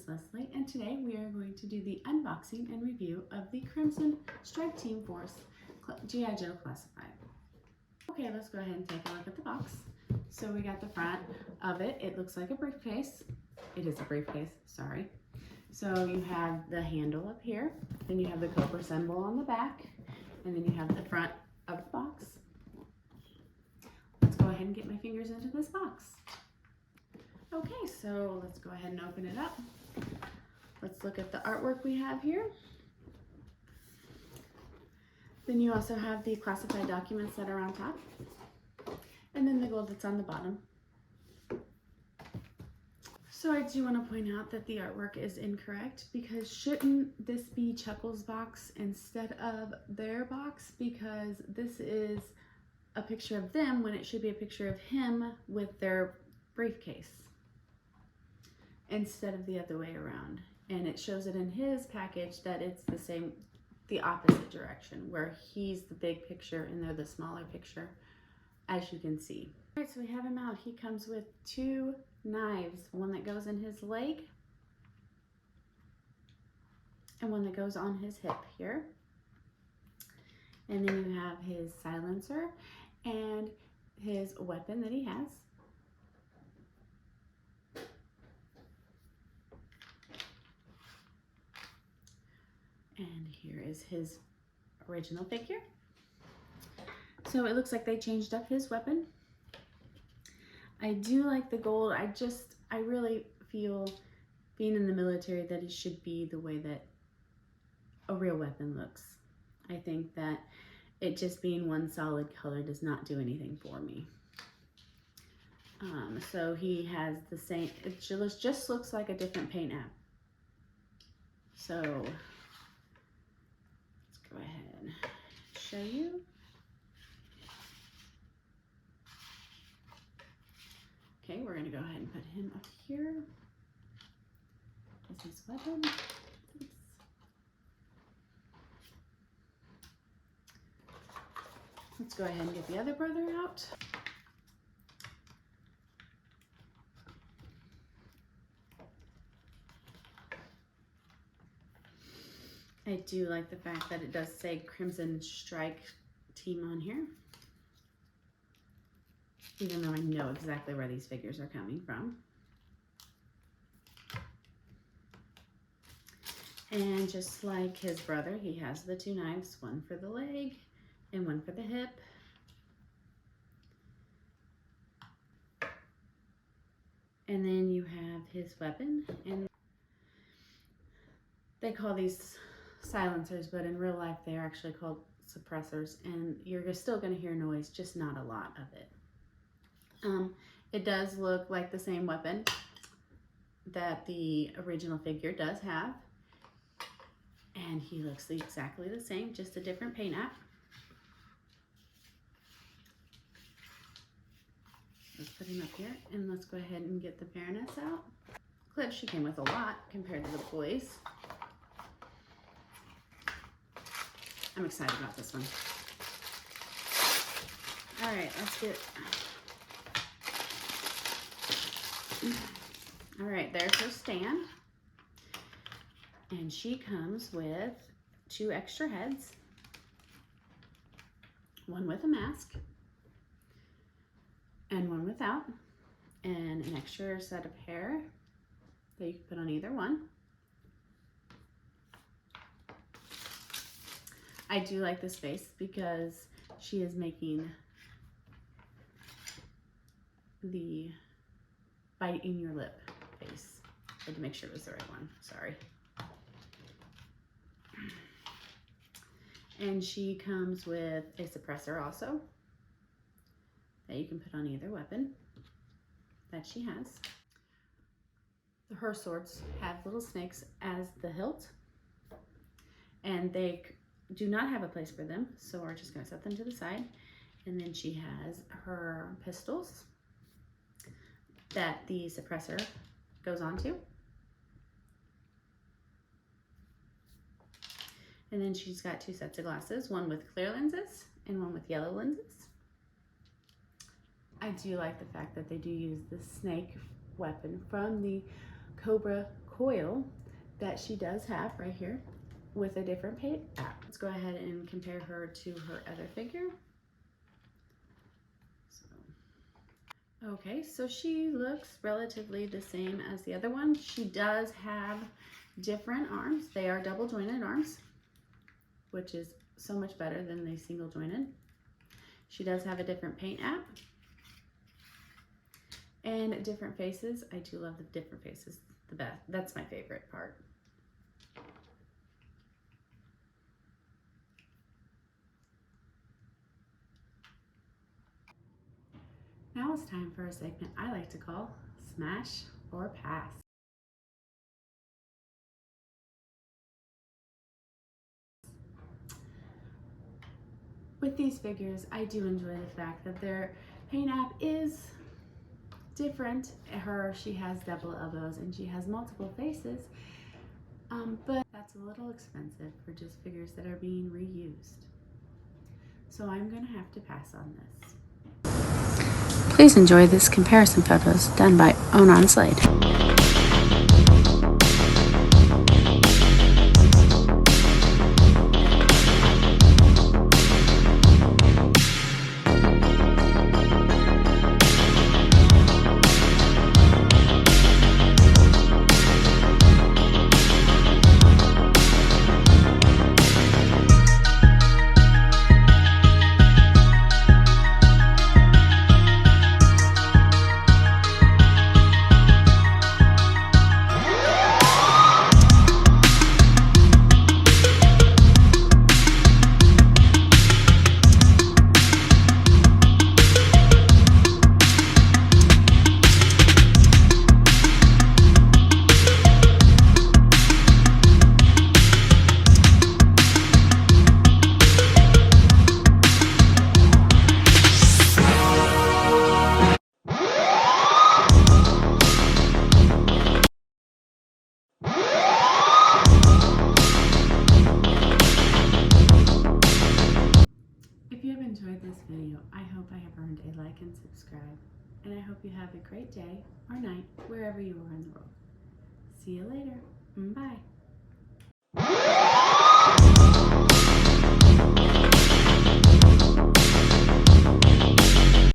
Leslie, and today we are going to do the unboxing and review of the Crimson Strike Team Force G.I. Joe Classified. Okay, let's go ahead and take a look at the box. So we got the front of it. It looks like a briefcase. It is a briefcase, sorry. So you have the handle up here, then you have the Cobra symbol on the back, and then you have the front of the box. Let's go ahead and get my fingers into this box. Okay, so let's go ahead and open it up. Let's look at the artwork we have here. Then you also have the classified documents that are on top, and then the gold that's on the bottom. So I do want to point out that the artwork is incorrect, because shouldn't this be Chuckles' box instead of their box? Because this is a picture of them when it should be a picture of him with their briefcase instead of the other way around. And it shows it in his package that it's the same, the opposite direction, where he's the big picture and they're the smaller picture, as you can see. All right, so we have him out. He comes with two knives, one that goes in his leg and one that goes on his hip here. And then you have his silencer and his weapon that he has. And here is his original figure. So it looks like they changed up his weapon. I do like the gold. I really feel, being in the military, that it should be the way that a real weapon looks. I think that it just being one solid color does not do anything for me. So he has the same, it just looks like a different paint app. So let's go ahead and show you. Okay, we're gonna go ahead and put him up here as his weapon. Oops. Let's go ahead and get the other brother out. I do like the fact that it does say Crimson Strike Team on here, even though I know exactly where these figures are coming from. And just like his brother, he has the two knives, one for the leg and one for the hip. And then you have his weapon, and they call these silencers, but in real life they are actually called suppressors, and you're still going to hear noise, just not a lot of it. It does look like the same weapon that the original figure does have, and he looks exactly the same, just a different paint app. Let's put him up here, and let's go ahead and get the Baroness out. Glad she came with a lot compared to the boys. I'm excited about this one. All right, let's get... All right, there's her stand. And she comes with two extra heads. One with a mask and one without. And an extra set of hair that you can put on either one. I do like this face because she is making the bite in your lip face. I had to make sure it was the right one, sorry. And she comes with a suppressor also that you can put on either weapon that she has. Her swords have little snakes as the hilt, and they do not have a place for them, so we're just going to set them to the side. And then she has her pistols that the suppressor goes onto. And then she's got two sets of glasses, one with clear lenses and one with yellow lenses. I do like the fact that they do use the snake weapon from the Cobra coil that she does have right here with a different paint app. Let's go ahead and compare her to her other figure. Okay, so she looks relatively the same as the other one. She does have different arms. They are double jointed arms, which is so much better than the single jointed. She does have a different paint app and different faces. I do love the different faces the best. That's my favorite part. Now it's time for a segment I like to call Smash or Pass. With these figures, I do enjoy the fact that their paint app is different. She has double elbows and she has multiple faces, but that's a little expensive for just figures that are being reused. So I'm gonna have to pass on this. Please enjoy this comparison photos done by Onan Slade. If you have enjoyed this video, I hope I have earned a like and subscribe. And I hope you have a great day or night wherever you are in the world. See you later. Bye.